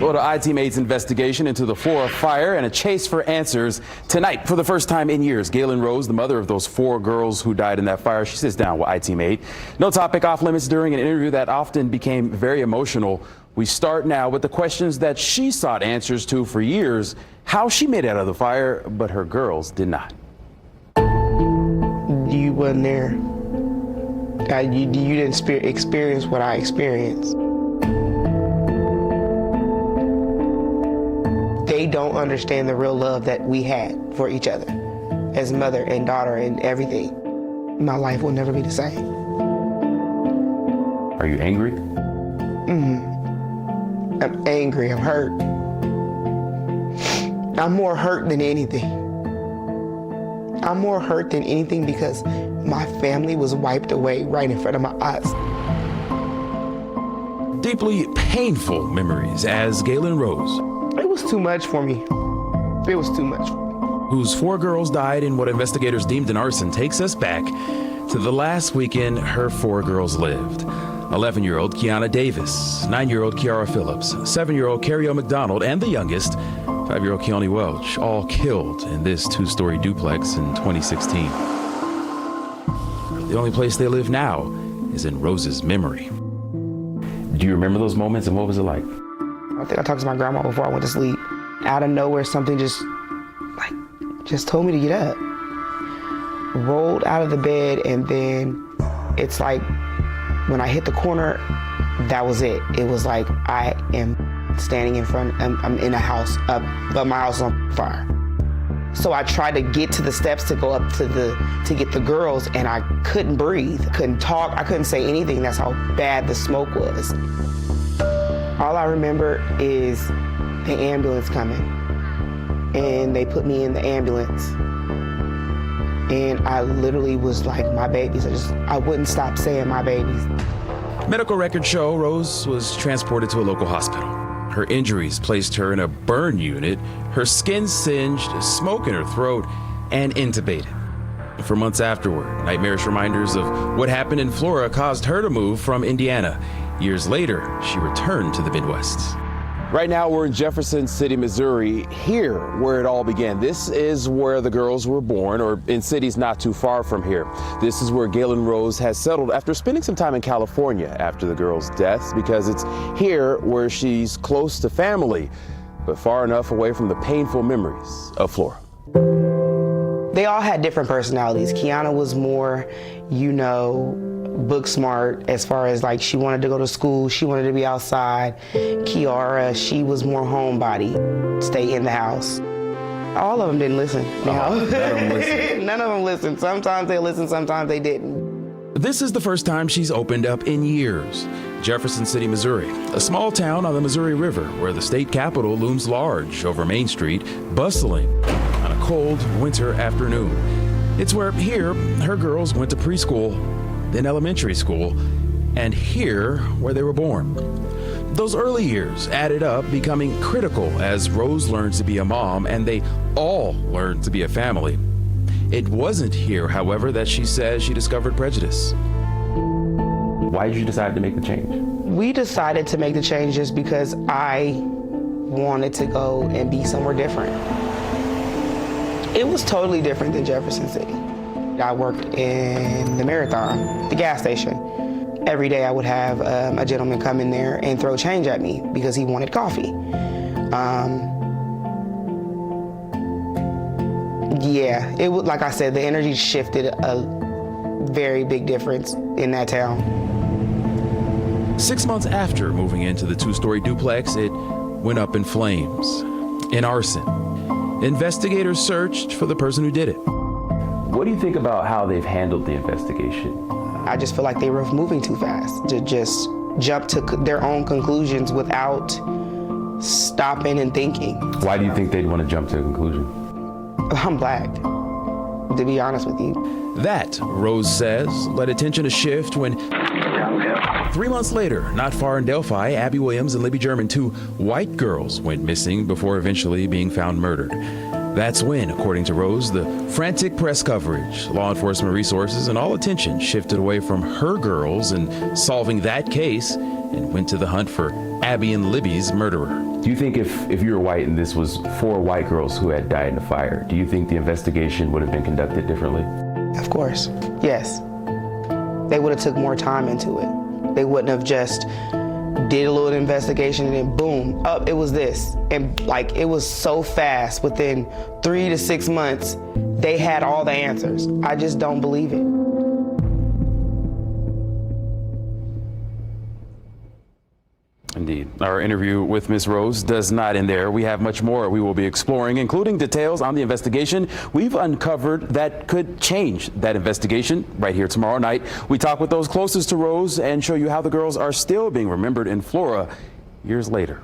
Well, the I-Team-8's investigation into the Flora Fire and a chase for answers tonight. For the first time in years, Gaylin Rose, the mother of those 4 girls who died in that fire, she sits down with I-Team-8. No topic off limits during an interview that often became very emotional. We start now with the questions that she sought answers to for years. How she made it out of the fire, but her girls did not. You wasn't there. You didn't experience what I experienced. They don't understand the real love that we had for each other as mother and daughter and everything. My life will never be the same. Are you angry? I'm angry, I'm hurt. I'm more hurt than anything. I'm more hurt than anything because my family was wiped away right in front of my eyes. Deeply painful memories as Gaylin Rose, It was too much for me. It was too much for me. whose 4 girls died in what investigators deemed an arson, takes us back to the last weekend her 4 girls lived. 11-year-old Kiana Davis, 9-year-old Kiara Phillips, 7-year-old Carrie McDonald, and the youngest, 5-year-old Keone Welch, all killed in this 2-story duplex in 2016. The only place they live now is in Rose's memory. Do you remember those moments, and what was it like? I think I talked to my grandma before I went to sleep. Out of nowhere, something just told me to get up. Rolled out of the bed, and then it's like when I hit the corner, that was it. It was like I am standing in front, I'm in a house, but my house is on fire. So I tried to get to the steps to go up to get the girls, and I couldn't breathe, couldn't talk, I couldn't say anything. That's how bad the smoke was. All I remember is the ambulance coming, and they put me in the ambulance. And I literally was like, my babies, I wouldn't stop saying my babies. Medical records show Rose was transported to a local hospital. Her injuries placed her in a burn unit, her skin singed, smoke in her throat, and intubated. For months afterward, nightmarish reminders of what happened in Flora caused her to move from Indiana. Years later, she returned to the Midwest. Right now, we're in Jefferson City, Missouri, here where it all began. This is where the girls were born, or in cities not too far from here. This is where Gaylin Rose has settled after spending some time in California after the girls' deaths, because it's here where she's close to family, but far enough away from the painful memories of Flora. They all had different personalities. Kiana was more, book smart, as far as like she wanted to go to school, she wanted to be outside. Kiara, she was more homebody, stay in the house. All of them didn't listen. None of them listened. None of them listened. Sometimes they listened, sometimes they didn't. This is the first time she's opened up in years. Jefferson City, Missouri, a small town on the Missouri River where the state capitol looms large over Main Street, bustling on a cold winter afternoon. It's where here her girls went to preschool, then elementary school, and here where they were born. Those early years added up, becoming critical as Rose learned to be a mom and they all learned to be a family. It wasn't here, however, that she says she discovered prejudice. Why did you decide to make the change? We decided to make the change just because I wanted to go and be somewhere different. It was totally different than Jefferson City. I worked in the Marathon, the gas station. Every day I would have a gentleman come in there and throw change at me because he wanted coffee. It was, like I said, the energy shifted, a very big difference in that town. 6 months after moving into the 2-story duplex, it went up in flames, an arson. Investigators searched for the person who did it. What do you think about how they've handled the investigation? I just feel like they were moving too fast to just jump to their own conclusions without stopping and thinking. Why do you think they'd want to jump to a conclusion? I'm black, to be honest with you. That, Rose says, led attention to shift when 3 months later, not far in Delphi, Abby Williams and Libby German, 2 white girls, went missing before eventually being found murdered. That's when, according to Rose, the frantic press coverage, law enforcement resources, and all attention shifted away from her girls and solving that case and went to the hunt for Abby and Libby's murderer. Do you think if you were white and this was 4 white girls who had died in a fire, do you think the investigation would have been conducted differently? Of course, yes. They would have took more time into it. They wouldn't have just did a little investigation and then boom, up, it was this. And like, it was so fast, within 3 to 6 months, they had all the answers. I just don't believe it. Indeed. Our interview with Ms. Rose does not end there. We have much more we will be exploring, including details on the investigation we've uncovered that could change that investigation right here tomorrow night. We talk with those closest to Rose and show you how the girls are still being remembered in Flora years later.